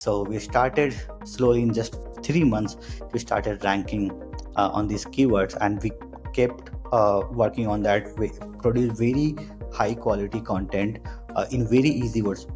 So we started slowly in just 3 months. We started ranking on these keywords, and we kept working on that. We produce very high quality content in very easy words.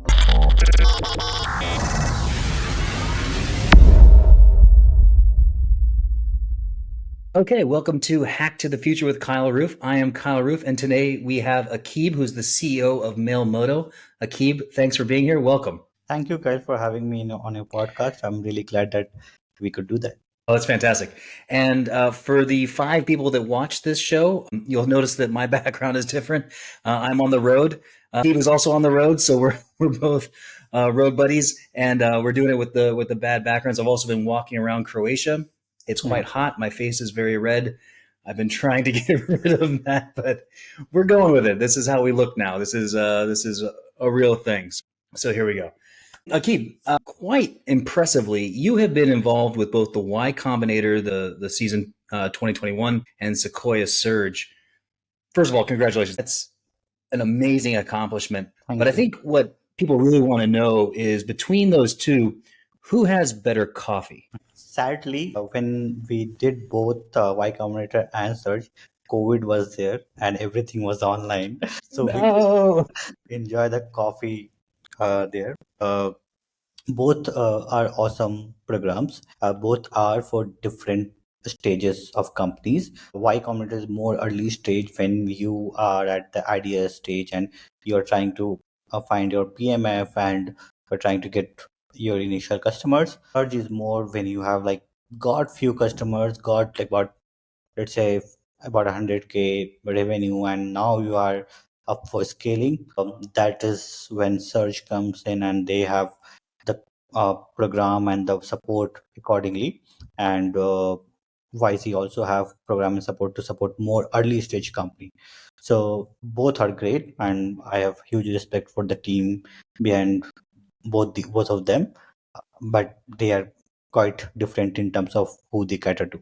Okay, welcome to Hack to the Future with Kyle Roof. I am Kyle Roof, and today we have Aquib, who's the CEO of MailModo. Aquib, thanks for being here. Welcome. Thank you, Kyle, for having me on your podcast. I'm really glad that we could do that. Oh, that's fantastic. And for the 5 people that watch this show, you'll notice that my background is different. I'm on the road. Steve is also on the road, so we're both road buddies, and we're doing it with the bad backgrounds. I've also been walking around Croatia. It's quite hot. My face is very red. I've been trying to get rid of that, but we're going with it. This is how we look now. This is a real thing. So here we go. Akib, quite impressively, you have been involved with both the Y Combinator, the season 2021, and Sequoia Surge. First of all, congratulations. That's an amazing accomplishment. Thank But I you. think what people really want to know is between those two, who has better coffee? Sadly, when we did both Y Combinator and Search, COVID was there and everything was online. So we No. enjoy the coffee there. Both are awesome programs. Both are for different stages of companies. Y Combinator is more early stage when you are at the idea stage and you're trying to find your PMF and you're trying to get your initial customers. Surge is more when you have like got few customers, got like about, let's say, about 100K revenue, and now you are up for scaling. That is when Surge comes in and they have the program and the support accordingly. And YC also have program and support to support more early stage company. So both are great, and I have huge respect for the team behind both of them. But they are quite different in terms of who they cater to.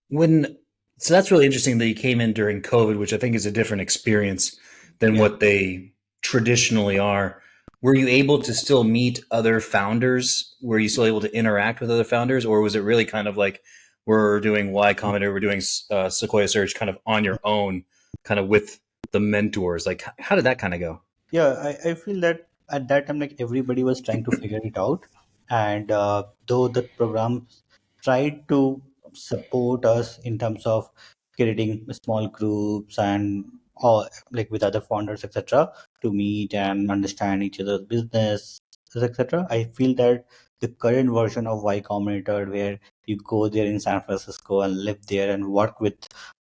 When so that's really interesting that you came in during COVID, which I think is a different experience than Yeah. what they traditionally are. Were you able to still meet other founders? Were you still able to interact with other founders, or was it really kind of like we're doing Y Combinator, we're doing Sequoia Search, kind of on your own, kind of with the mentors? Like, how did that kind of go? Yeah, I feel that at that time, like everybody was trying to figure it out, and though the programs tried to support us in terms of creating small groups and all like with other founders, etc., to meet and understand each other's business, etc. I feel that the current version of Y Combinator, where you go there in San Francisco and live there and work with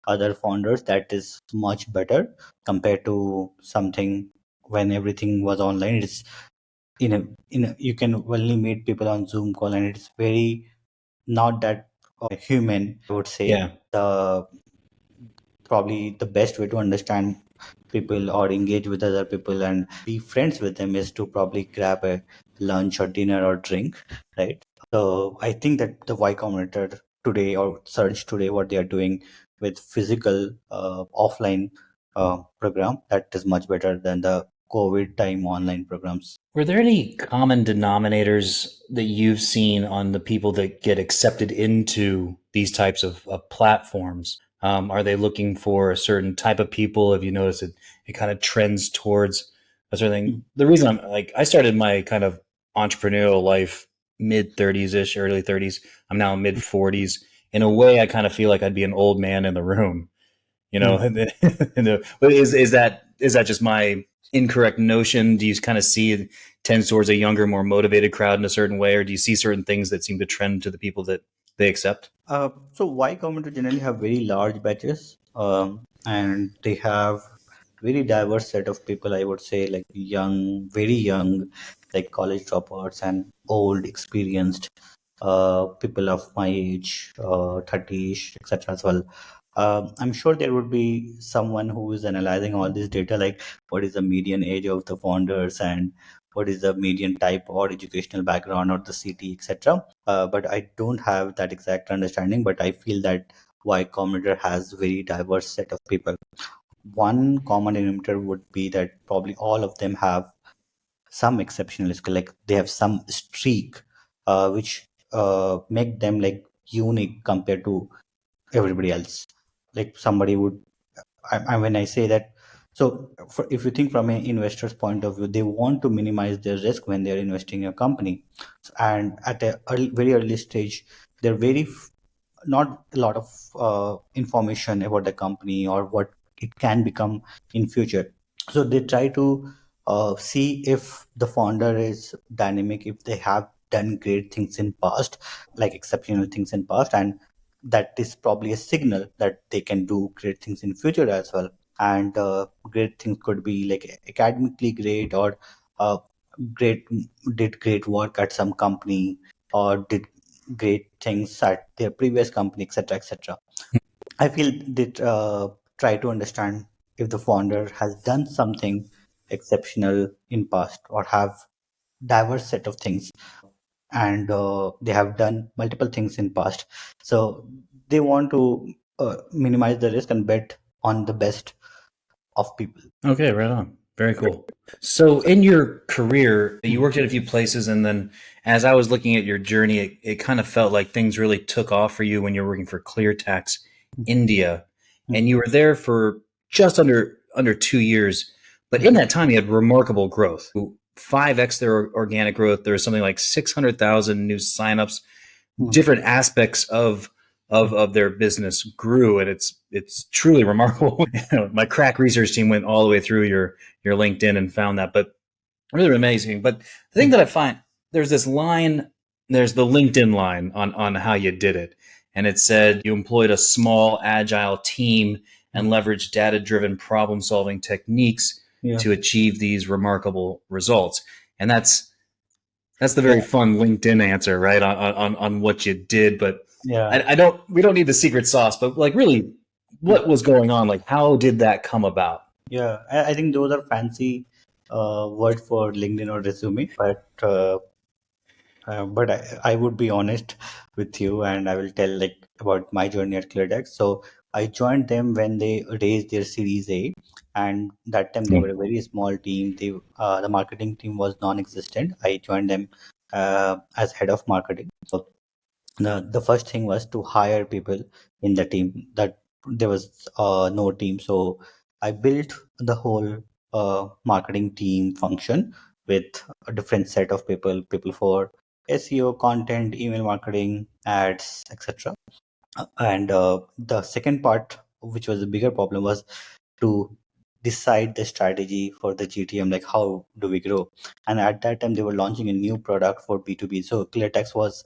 other founders, that is much better compared to something when everything was online. It's you can only meet people on Zoom call, and it's very not that human, I would say. Yeah. The Probably the best way to understand people or engage with other people and be friends with them is to probably grab a lunch or dinner or drink, right? So I think that the Y Combinator today or Surge today, what they are doing with physical offline program, that is much better than the COVID time online programs. Were there any common denominators that you've seen on the people that get accepted into these types of platforms? Are they looking for a certain type of people? Have you noticed it kind of trends towards a certain thing? The reason I'm like, I started my kind of entrepreneurial life mid 30s ish, early 30s. I'm now mid 40s. In a way, I kind of feel like I'd be an old man in the room, you know. Mm. But is that just my incorrect notion? Do you kind of see it tends towards a younger, more motivated crowd in a certain way, or do you see certain things that seem to trend to the people that they accept? So Y Combinator generally have very large batches, and they have very diverse set of people. I would say like young, very young, like college dropouts and old, experienced people of my age, 30ish, etc. as well. I'm sure there would be someone who is analyzing all this data, like what is the median age of the founders and what is the median type or educational background or the city, etc. But I don't have that exact understanding. But I feel that Y Combinator has very diverse set of people. One common denominator would be that probably all of them have some exceptional skill, like they have some streak which make them like unique compared to everybody else. Like somebody would, when I say that, so if you think from an investor's point of view, they want to minimize their risk when they're investing in a company, and at a very early stage, they're not a lot of information about the company or what it can become in future. So they try to see if the founder is dynamic, if they have done great things in past, like exceptional things in past, and that is probably a signal that they can do great things in future as well. And great things could be like academically great, or uh, great did great work at some company, or did great things at their previous company, etc., etc. I feel they try to understand if the founder has done something exceptional in past, or have diverse set of things, and they have done multiple things in past. So they want to minimize the risk and bet on the best of people. Okay, right on. Very cool. So, in your career, you worked at a few places, and then as I was looking at your journey, it kind of felt like things really took off for you when you were working for ClearTax India, and you were there for just under 2 years. But in that time, you had remarkable growth, 5x their organic growth. There was something like 600,000 new signups. Different aspects of their business grew, and it's truly remarkable. My crack research team went all the way through your LinkedIn and found that, but really amazing. But the thing that I find, there's this line, there's the LinkedIn line on how you did it, and it said you employed a small agile team and leveraged data driven problem solving techniques Yeah, to achieve these remarkable results. And that's the yeah, very fun LinkedIn answer, right? On what you did, but yeah, I don't. We don't need the secret sauce, but like really, what was going on? Like, how did that come about? yeah. I think those are fancy word for LinkedIn or resume, but I would be honest with you, and I will tell like about my journey at ClearDex. So I joined them when they raised their Series A, and that time they were a very small team. The marketing team was non-existent. I joined them as head of marketing. The first thing was to hire people in the team. That there was no team, so I built the whole marketing team function with a different set of people for SEO, content, email marketing, ads, etc. And the second part, which was the bigger problem, was to decide the strategy for the GTM, like how do we grow. And at that time they were launching a new product for B2B. So ClearText was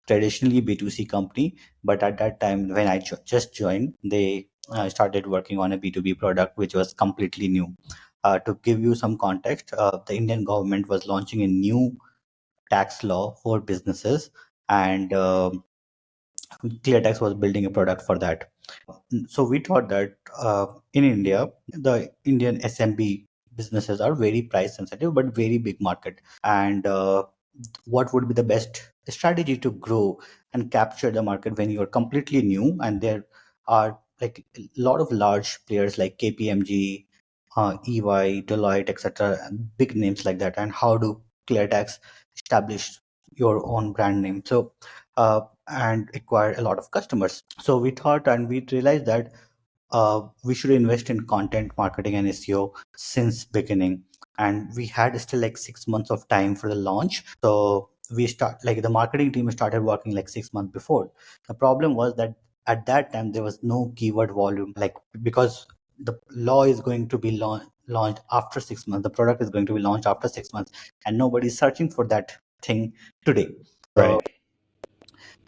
traditionally B2C company, but at that time when I just joined, they started working on a B2B product which was completely new. To give you some context, the Indian government was launching a new tax law for businesses, and ClearText was building a product for that. So we thought that in India, the Indian SMB businesses are very price sensitive, but very big market. And what would be the best strategy to grow and capture the market when you're completely new, and there are like a lot of large players like KPMG, EY, Deloitte, etc., and big names like that. And how do ClearTax establish your own brand name? So and acquire a lot of customers. So we thought and we realized that we should invest in content marketing and SEO since beginning. And we had still like 6 months of time for the launch. So we start like the marketing team started working like 6 months before. The problem was that at that time there was no keyword volume, like because the law is going to be launched after 6 months. The product is going to be launched after 6 months, and nobody's searching for that thing today. So Right.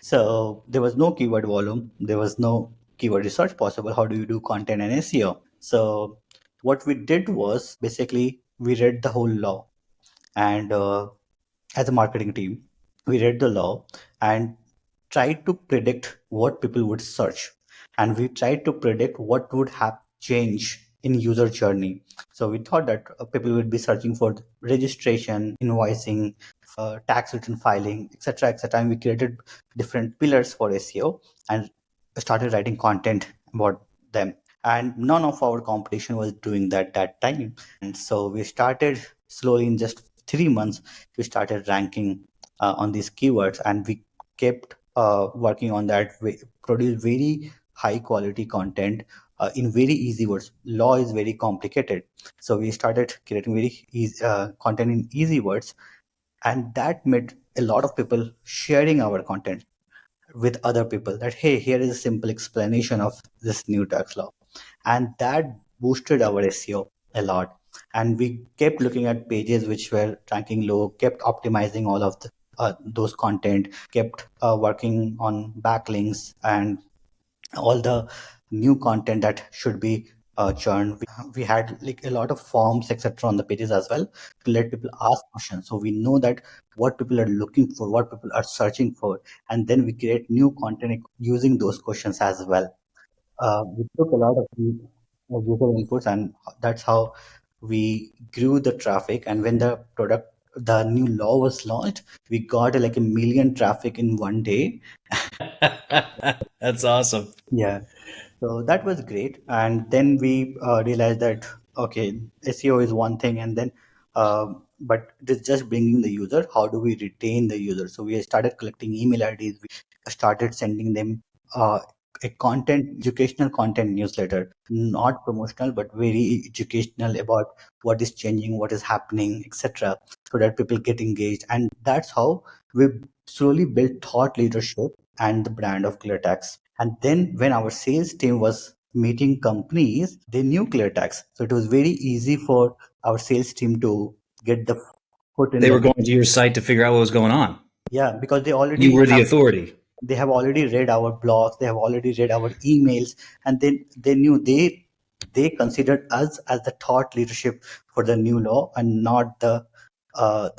so there was no keyword volume, there was no keyword research possible. How do you do content and SEO? So what we did was basically we read the whole law, and as a marketing team, we read the law and tried to predict what people would search, and we tried to predict what would have change in user journey. So we thought that people would be searching for registration, invoicing, tax return filing, etc., etc. And we created different pillars for SEO and started writing content about them. And none of our competition was doing that time. And so we started slowly in just 3 months. We started ranking on these keywords, and we kept working on that. We produce very high quality content in very easy words. Law is very complicated, so we started creating very easy content in easy words, and that made a lot of people sharing our content with other people, that hey, here is a simple explanation of this new tax law, and that boosted our SEO a lot. And we kept looking at pages which were ranking low, kept optimizing all of those content, kept working on backlinks and all the new content that should be churned. We had like a lot of forms etc on the pages as well, to let people ask questions, so we know that what people are looking for, what people are searching for, and then we create new content using those questions as well. We took a lot of user inputs, and that's how we grew the traffic. And when the new law was launched, we got like a million traffic in one day. That's awesome. Yeah. So that was great. And then we realized that, okay, SEO is one thing, and then, but it is just bringing the user. How do we retain the user? So we started collecting email IDs. We started sending them a educational content newsletter, not promotional, but very educational about what is changing, what is happening, etc., so that people get engaged. And that's how we slowly built thought leadership and the brand of ClearTax. And then when our sales team was meeting companies, they knew ClearTax. So it was very easy for our sales team to get the foot in They the were door. going to your site to figure out what was going on. Yeah, because You were the authority. they have already read our blogs, they have already read our emails, and then they knew they considered us as the thought leadership for the new law, and not the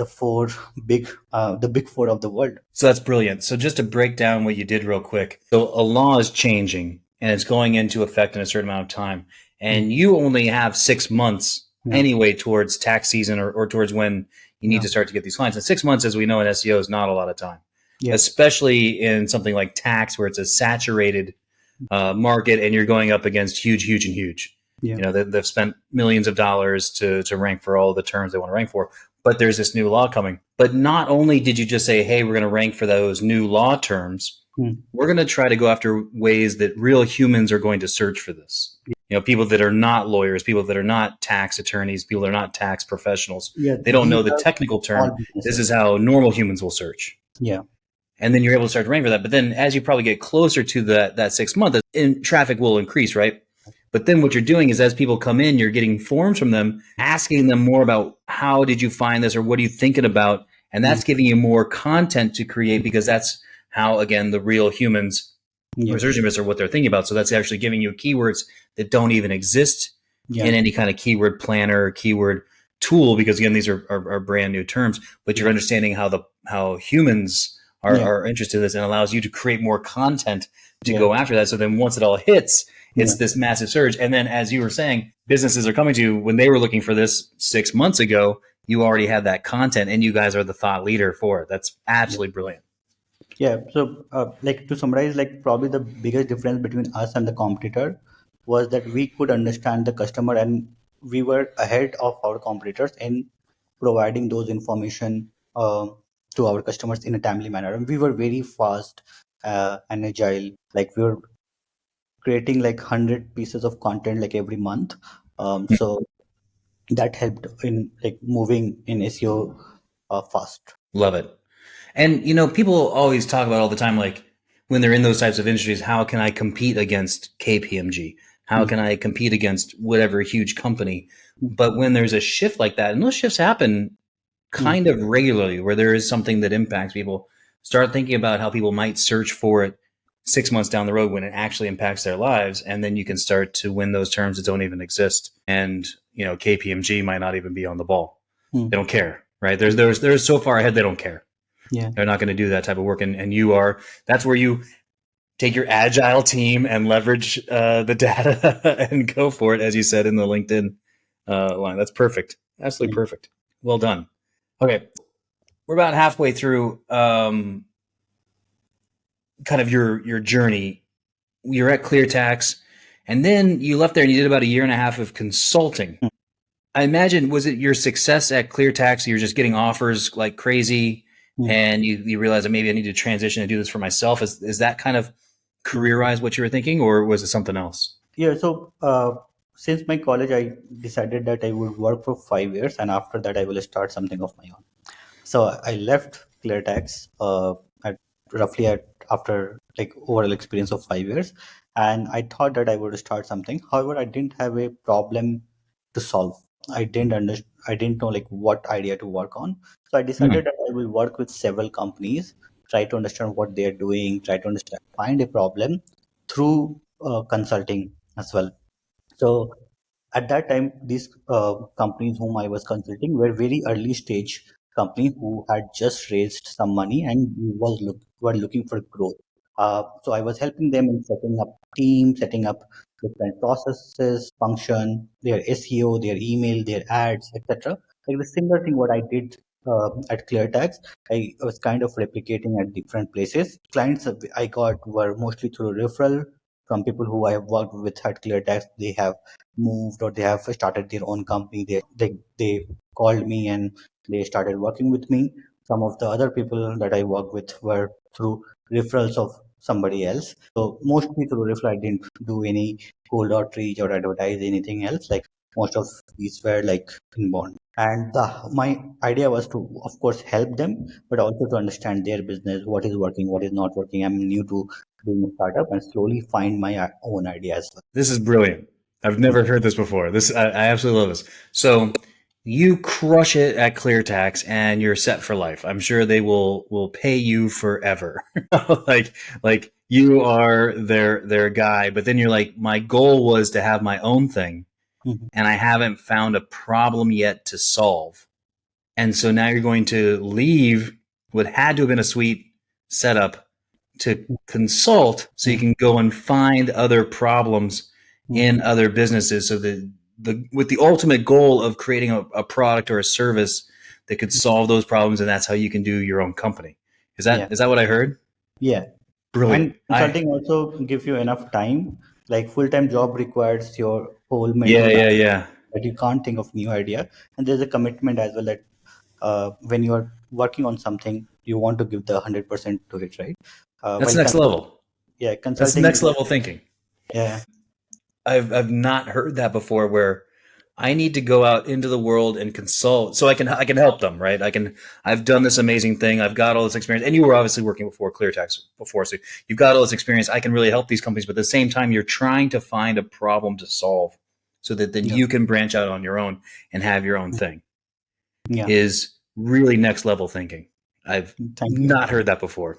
four the big four of the world. So that's brilliant. So just to break down what you did real quick. So a law is changing and it's going into effect in a certain amount of time. Mm. And you only have 6 months Yeah, anyway towards tax season or towards when you need yeah, to start to get these clients. And 6 months, as we know in SEO, is not a lot of time, yeah, especially in something like tax where it's a saturated market and you're going up against huge and huge. yeah, You know, they've spent millions of dollars to rank for all the terms they want to rank for. But there's this new law coming. But not only did you just say, hey, we're going to rank for those new law terms, mm, we're going to try to go after ways that real humans are going to search for this. You know, people that are not lawyers, people that are not tax attorneys, people that are not tax professionals. yeah. They don't These know the are technical all term. This businesses. is how normal humans will search. Yeah, And then you're able to start to rank for that. But then as you probably get closer to that 6 month, traffic will increase, right? But then what you're doing is as people come in, you're getting forms from them, asking them more about how did you find this or what are you thinking about? And mm, that's giving you more content to create because that's how, again, the real humans yeah, or searching this are what they're thinking about. So that's actually giving you keywords that don't even exist yeah, in any kind of keyword planner or keyword tool, because again, these are brand new terms, but you're yeah, understanding how humans yeah, are interested in this and allows you to create more content to yeah, go after that. So then once it all hits, yeah, it's this massive surge. And then as you were saying, businesses are coming to you when they were looking for this 6 months ago, you already had that content and you guys are the thought leader for it. That's yeah. absolutely brilliant. Yeah, so like to summarize, like probably the biggest difference between us and the competitor was that we could understand the customer, and we were ahead of our competitors in providing those information to our customers in a timely manner. And we were very fast and agile. Like we were creating like 100 pieces of content like every month. So that helped in like moving in SEO fast. Love it. And you know, people always talk about all the time, like when they're in those types of industries, how can I compete against KPMG? How Mm, can I compete against whatever huge company? mm, But when there's a shift like that, and those shifts happen mm, kind of regularly, where there is something that impacts people, start thinking about how people might search for it 6 months down the road when it actually impacts their lives, and then you can start to win those terms that don't even exist. And you know, KPMG might not even be on the ball. mm. They don't care, right? They're so far ahead they don't care. Yeah, They're not going to do that type of work. And you are, that's where you take your agile team and leverage the data and go for it, as you said in the LinkedIn line. That's perfect. Absolutely yeah. perfect. Well done. Okay. We're about halfway through kind of your journey. You're at ClearTax, and then you left there and you did about a year and a half of consulting. I imagine, was it your success at ClearTax? You're just getting offers like crazy, Hmm. and you realize that maybe I need to transition and do this for myself. Is that kind of career wise what you were thinking, or was it something else? Yeah, so since my college, I decided that I would work for 5 years, and after that, I will start something of my own. So I left ClearTax at roughly at after like overall experience of 5 years, and I thought that I would start something. However, I didn't have a problem to solve. I didn't know like what idea to work on. So I decided Hmm. that I will work with several companies, try to understand what they are doing, try to understand, find a problem through consulting as well. So at that time, these companies whom I was consulting were very early stage companies who had just raised some money and were looking for growth. So I was helping them in setting up teams, setting up different processes, function, their SEO, their email, their ads, etc. Like the similar thing what I did at ClearTax, I was kind of replicating at different places. Clients I got were mostly through referral from people who I have worked with at ClearTax. They have moved or they have started their own company. They called me and they started working with me. Some of the other people that I work with were through referrals of somebody else. So mostly through referral, I didn't do any cold outreach or advertise anything else. Like most of these were like inbound. And my idea was to, of course, help them, but also to understand their business, what is working, what is not working. I'm new to doing a startup and slowly find my own ideas. This is brilliant. I've never heard this before. I absolutely love this. So you crush it at ClearTax and you're set for life. I'm sure they will pay you forever. like like you are their guy, but then you're like, my goal was to have my own thing Mhm. and I haven't found a problem yet to solve. And so now you're going to leave what had to have been a sweet setup to consult so you Mhm. can go and find other problems Mhm. in other businesses. So the with the ultimate goal of creating a product or a service that could solve those problems, and that's how you can do your own company. Yeah, Is that what I heard? yeah. Brilliant. And consulting also give you enough time. Like full-time job requires your whole mental Yeah, bandwidth yeah. that you can't think of new idea. And there's a commitment as well that when you're working on something, you want to give the 100% to it, right? That's While next level. yeah, That's consulting is next like level thinking. yeah, I've not heard that before where I need to go out into the world and consult so I can help them, right? I've done this amazing thing. I've got all this experience. And you were obviously working before ClearTax before, so you've got all this experience. I can really help these companies, but at the same time you're trying to find a problem to solve so that then yeah, you can branch out on your own and have your own thing yeah. is really next level thinking. I've Thank you. not heard that before.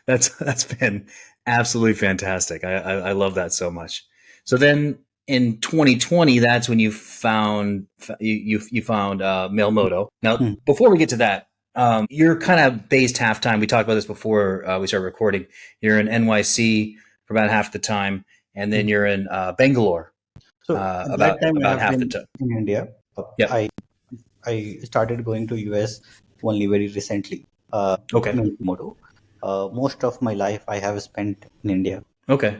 That's been absolutely fantastic. I love that so much. So then in 2020, that's when you found MailModo. Now, Hmm. before we get to that, you're kind of based half time. We talked about this before we started recording. You're in NYC for about half the time, and then Hmm. you're in Bangalore So at that time, I about have half the been time. in India. Yep. I started going to US only very recently with Okay. MailModo. Most of my life I have spent in India. Okay.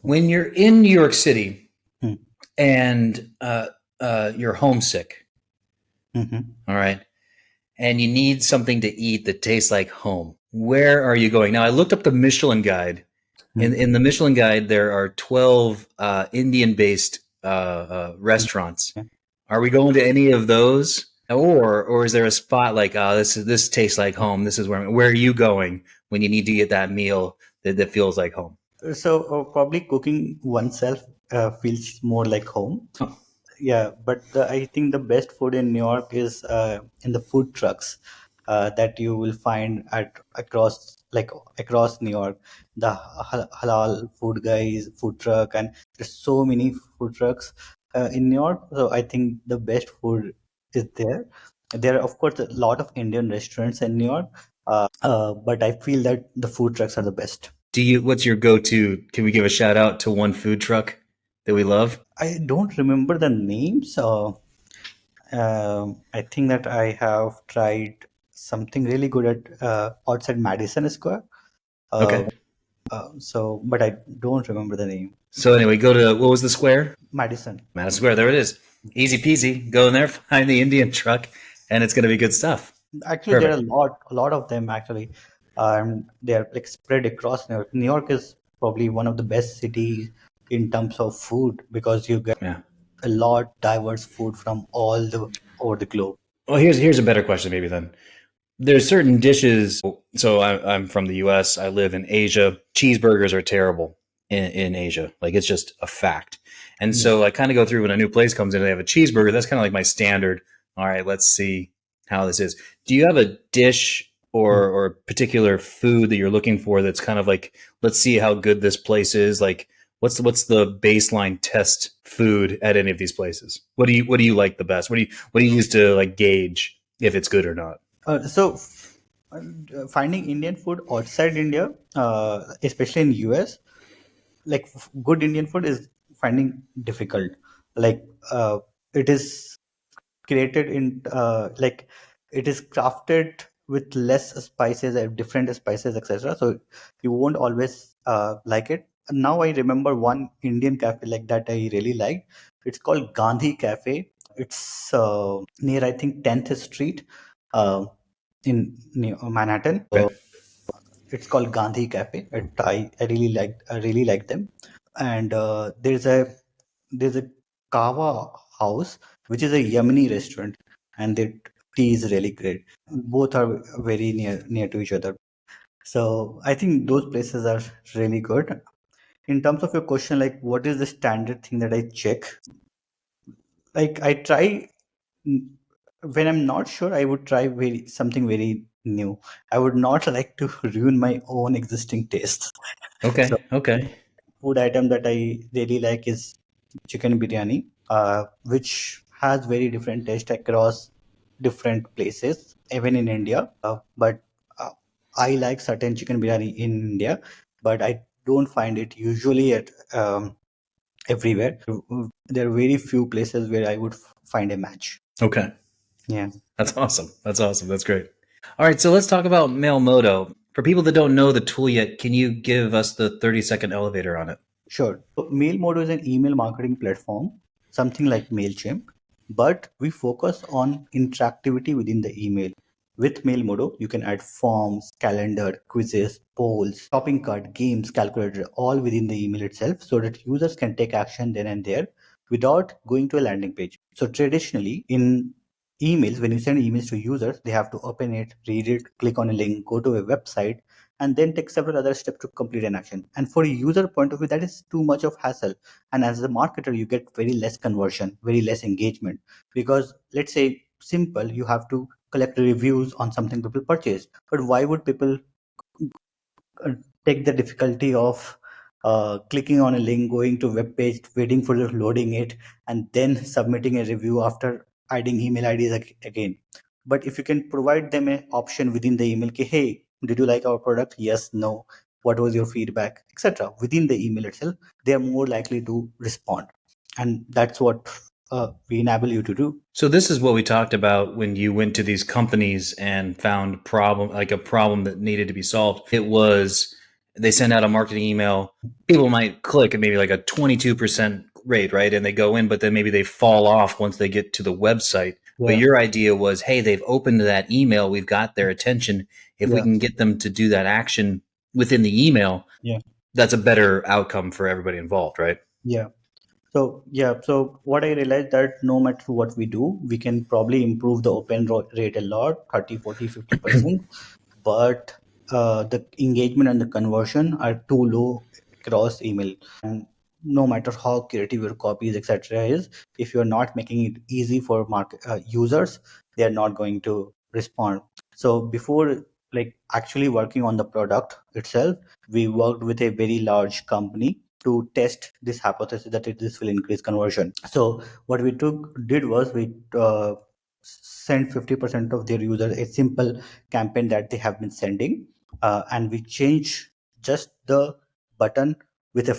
When you're in New York City Hmm. and you're homesick, Mhm. all right, and you need something to eat that tastes like home, where are you going? Now, I looked up the Michelin Guide. Hmm. In the Michelin Guide, there are 12 Indian based restaurants. Yeah. Are we going to any of those? Or is there a spot like, oh, this tastes like home? This is where are you going when you need to get that meal that feels like home? So probably cooking oneself feels more like home. Oh, Yeah, but I think the best food in New York is in the food trucks that you will find at across New York. The halal food guys, food truck, and there's so many food trucks in New York. So I think the best food is there. There are of course a lot of Indian restaurants in New York, but I feel that the food trucks are the best. what's your go-to? Can we give a shout out to one food truck that we love? I don't remember the names. I think that I have tried something really good at outside Madison Square. Uh, Okay. but I don't remember the name. So anyway, go to what was the square? Madison. Madison Square. There it is. Easy peasy. Go in there, find the Indian truck, and it's going to be good stuff. Actually, there are Perfect. a lot of them actually. They are like spread across New York. New York is probably one of the best cities in terms of food because you get Yeah. a lot diverse food from all the over the globe. Well, here's a better question, maybe then. There's certain dishes. So I'm from the U.S. I live in Asia. Cheeseburgers are terrible in Asia. Like it's just a fact. And Yeah. so I kind of go through when a new place comes in and they have a cheeseburger. That's kind of like my standard. All right, let's see how this is. Do you have a dish or a particular food that you're looking for that's kind of like, let's see how good this place is? Like, what's the baseline test food at any of these places? What do you like the best? What do you use to like gauge if it's good or not? Finding Indian food outside India, especially in US, like good Indian food is finding difficult. Like it is created in like it is crafted with less spices and different spices, etc. So you won't always like it. Now I remember one Indian cafe like that I really liked. It's called Gandhi Cafe. It's near I think 10th Street uh, in near Manhattan. Okay. It's called Gandhi Cafe. I really like them. And there's a Kawa house, which is a Yemeni restaurant, and their tea is really great. Both are very near to each other. So I think those places are really good. In terms of your question, like what is the standard thing that I check? Like I try mm, when I'm not sure, I would try something very new. I would not like to ruin my own existing taste. So Okay. Okay. food item that I really like is chicken biryani, which has very different taste across different places, even in India. But I like certain chicken biryani in India, but I don't find it usually at everywhere. There are very few places where I would find a match. Okay. Yeah. That's awesome. That's awesome. That's great. All right. So let's talk about MailModo. For people that don't know the tool yet, can you give us the 30-second elevator on it? Sure. So MailModo is an email marketing platform, something like MailChimp, but we focus on interactivity within the email. With MailModo, you can add forms, calendar, quizzes, polls, shopping cart, games, calculator, all within the email itself so that users can take action then and there without going to a landing page. So traditionally in emails, when you send emails to users, they have to open it, read it, click on a link, go to a website, and then take several other steps to complete an action. And for a user point of view, that is too much of hassle. And as a marketer, you get very less conversion, very less engagement. Because let's say simple, you have to collect reviews on something people purchased. But why would people uh, take the difficulty of clicking on a link, going to web page, waiting for the loading it, and then submitting a review after adding email IDs again? But if you can provide them an option within the email, ki, hey, did you like our product? Yes, no. What was your feedback, etc. Within the email itself, they are more likely to respond, and that's what we enable you to do. So this is what we talked about when you went to these companies and found a problem that needed to be solved. It was they send out a marketing email. People might click at maybe like a 22% rate, right? And they go in, but then maybe they fall off once they get to the website. But Yeah, your idea was, hey, they've opened that email. We've got their attention. If we yeah, can get them to do that action within the email, yeah, that's a better outcome for everybody involved, right? yeah. So what I realized that no matter what we do, we can probably improve the rate a lot, 30, 40, 50%. But the engagement and the conversion are too low across email. And no matter how creative your copies, etc. is, if you're not making it easy for market users, they are not going to respond. So before like actually working on the product itself, we worked with a very large company to test this hypothesis that this will increase conversion. So what we did was we sent 50% of their users a simple campaign that they have been sending, and we change just the button with a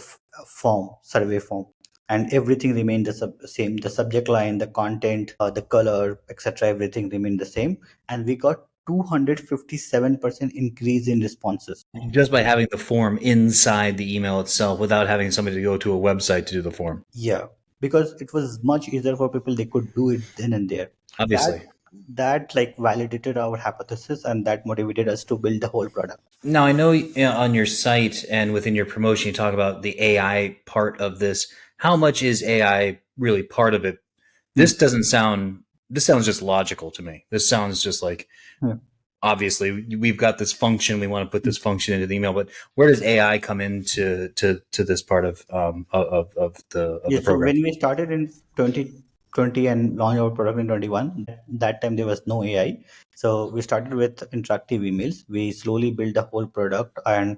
form, survey form, and everything remained the same. The subject line, the content, the color, etc. Everything remained the same, and we got 257% increase in responses. Just by having the form inside the email itself without having somebody to go to a website to do the form. Yeah, because it was much easier for people. They could do it then and there. That Obviously. that like validated our hypothesis, and that motivated us to build the whole product. Now, I know on your site and within your promotion, you talk about the AI part of this. How much is AI really part of it? Hmm. This doesn't sound, this sounds just logical to me. This sounds just like, Yeah. obviously, we've got this function, we want to put this function into the email, but where does AI come into to this part of Yeah, the so program? when we started in 2020 and launched our product in 21, that time there was no AI. So we started with interactive emails. We slowly built the whole product and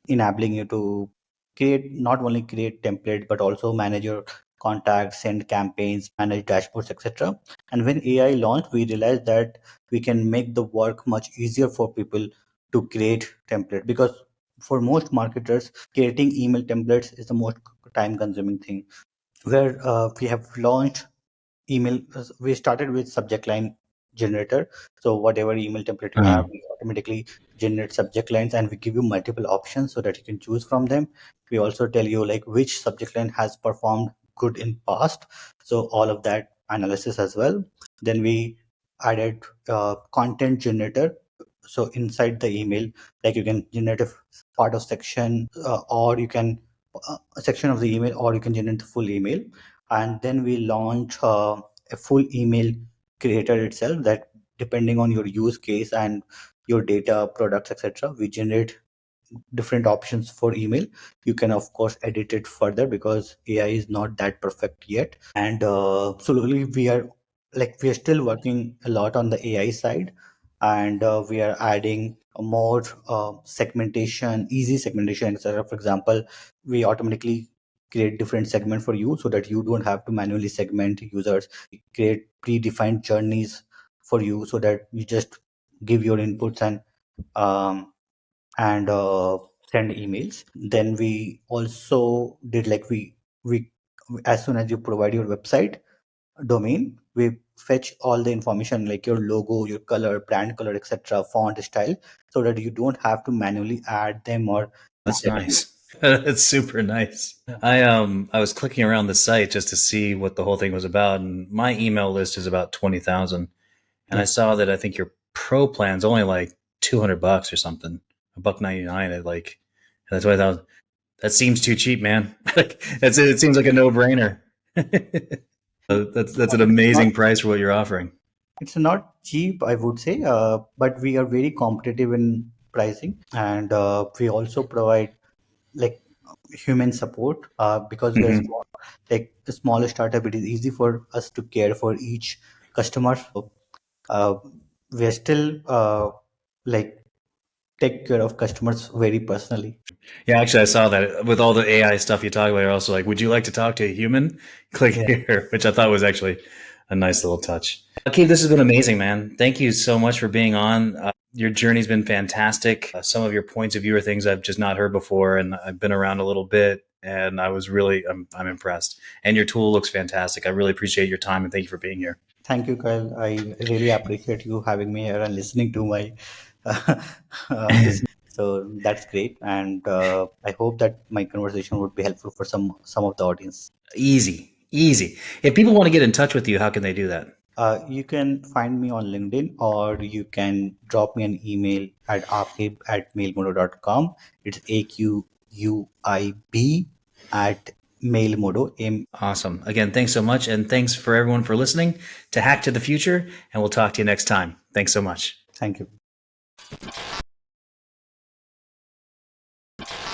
enabling you to create, not only create template but also manage your contacts, send campaigns, manage dashboards, etc. And when AI launched, we realized that we can make the work much easier for people to create template, because for most marketers creating email templates is the most time consuming thing. Where we have launched email, we started with subject line generator. So whatever email template you have, Mhm. we automatically generate subject lines, and we give you multiple options so that you can choose from them. We also tell you like which subject line has performed good in past, so all of that analysis as well. Then we added content generator. So inside the email, like you can generate a part of section, or you can a section of the email, or you can generate the full email. And then we launch a full email creator itself, that depending on your use case and your data, products, etc., we generate different options for email. You can of course edit it further because AI is not that perfect yet. And slowly we are still working a lot on the AI side, and we are adding more segmentation, easy segmentation, etc. For example, we automatically create different segment for you so that you don't have to manually segment users. We create predefined journeys for you so that you just give your inputs um, and send emails. Then we also did like we as soon as you provide your website domain, we fetch all the information like your logo, your color, brand color, etc., font style, so that you don't have to manually add them or That's nice. That's super nice. I was clicking around the site just to see what the whole thing was about, and my email list is about 20,000. And I yeah. saw that I think your pro plan's only like $200 or something, a buck 99 at like that's 20,000. That seems too cheap, man. Like it seems like a no brainer. That's an Not, amazing price for what you're offering. it's not cheap, I would say, but we are very competitive in pricing, and we also provide like human support, because we are Hmm. small, like a small startup. It is easy for us to care for each customer. Uh, we are still like take care of customers very personally. Yeah, actually, I saw that with all the AI stuff you talk about. You're also like, would you like to talk to a human? Click Yeah, here, which I thought was actually a nice little touch. Keith, this has been amazing, man. Thank you so much for being on. Your journey's been fantastic. Some of your points of view are things I've just not heard before, and I've been around a little bit, and I'm impressed. And your tool looks fantastic. I really appreciate your time, and thank you for being here. thank you, Kyle. I really appreciate you having me here and listening to my listen. So that's great, and I hope that my conversation would be helpful for some of the audience. Easy, easy. If people want to get in touch with you, how can they do that? You can find me on LinkedIn, or you can drop me an email at aqib@mailmodo.com. It's AQUIB at mailmodo. Awesome. Again, thanks so much. And thanks for everyone for listening to Hack to the Future. And we'll talk to you next time. Thanks so much. Thank you.